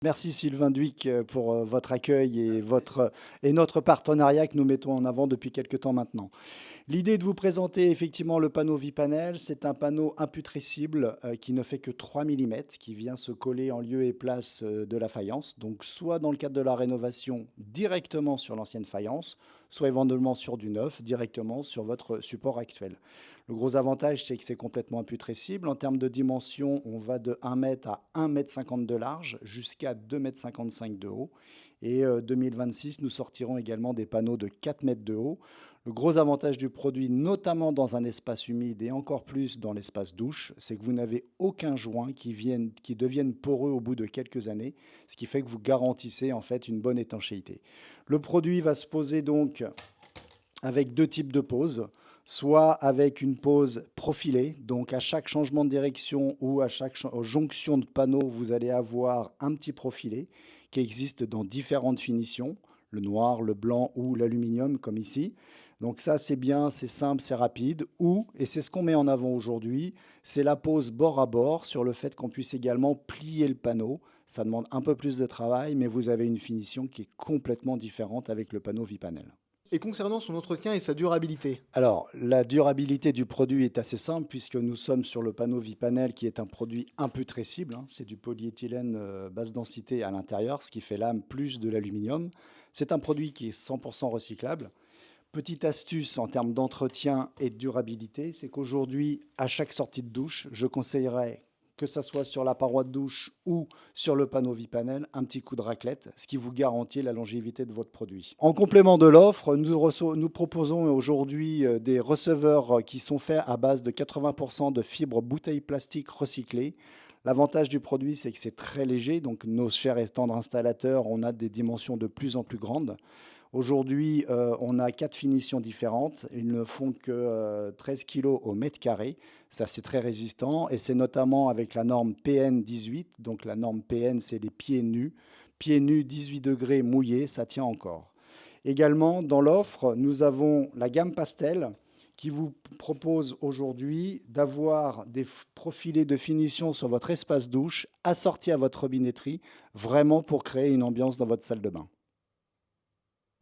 Merci Sylvain Dhuicq pour votre accueil et notre partenariat que nous mettons en avant depuis quelque temps maintenant. L'idée de vous présenter effectivement le panneau Vipanel, c'est un panneau imputrescible qui ne fait que 3 mm, qui vient se coller en lieu et place de la faïence. Donc soit dans le cadre de la rénovation directement sur l'ancienne faïence, soit éventuellement sur du neuf directement sur votre support actuel. Le gros avantage, c'est que c'est complètement imputrescible. En termes de dimension, on va de 1 m à 1,50 m de large jusqu'à 2,55 m de haut. Et 2026, nous sortirons également des panneaux de 4 mètres de haut. Le gros avantage du produit, notamment dans un espace humide et encore plus dans l'espace douche, c'est que vous n'avez aucun joint qui devienne poreux au bout de quelques années, ce qui fait que vous garantissez en fait une bonne étanchéité. Le produit va se poser donc avec deux types de poses, soit avec une pose profilée, donc à chaque changement de direction ou à chaque jonction de panneau, vous allez avoir un petit profilé qui existe dans différentes finitions, le noir, le blanc ou l'aluminium comme ici. Donc ça c'est bien, c'est simple, c'est rapide. Ou, et c'est ce qu'on met en avant aujourd'hui, c'est la pose bord à bord sur le fait qu'on puisse également plier le panneau. Ça demande un peu plus de travail, mais vous avez une finition qui est complètement différente avec le panneau Vipanel. Et concernant son entretien et sa durabilité? Alors, la durabilité du produit est assez simple puisque nous sommes sur le panneau Vipanel qui est un produit imputrescible, hein. C'est du polyéthylène basse densité à l'intérieur, ce qui fait l'âme plus de l'aluminium. C'est un produit qui est 100% recyclable. Petite astuce en termes d'entretien et de durabilité, c'est qu'aujourd'hui, à chaque sortie de douche, je conseillerais, que ce soit sur la paroi de douche ou sur le panneau Vipanel, un petit coup de raclette, ce qui vous garantit la longévité de votre produit. En complément de l'offre, nous proposons aujourd'hui des receveurs qui sont faits à base de 80% de fibres bouteilles plastiques recyclées. L'avantage du produit, c'est que c'est très léger, donc nos chers et tendres installateurs, on a des dimensions de plus en plus grandes. Aujourd'hui, on a 4 finitions différentes. Ils ne font que 13 kg au mètre carré. Ça, c'est très résistant. Et c'est notamment avec la norme PN 18. Donc la norme PN, c'est les pieds nus. Pieds nus 18 degrés mouillés, ça tient encore. Également, dans l'offre, nous avons la gamme Pastel qui vous propose aujourd'hui d'avoir des profilés de finition sur votre espace douche assortis à votre robinetterie, vraiment pour créer une ambiance dans votre salle de bain.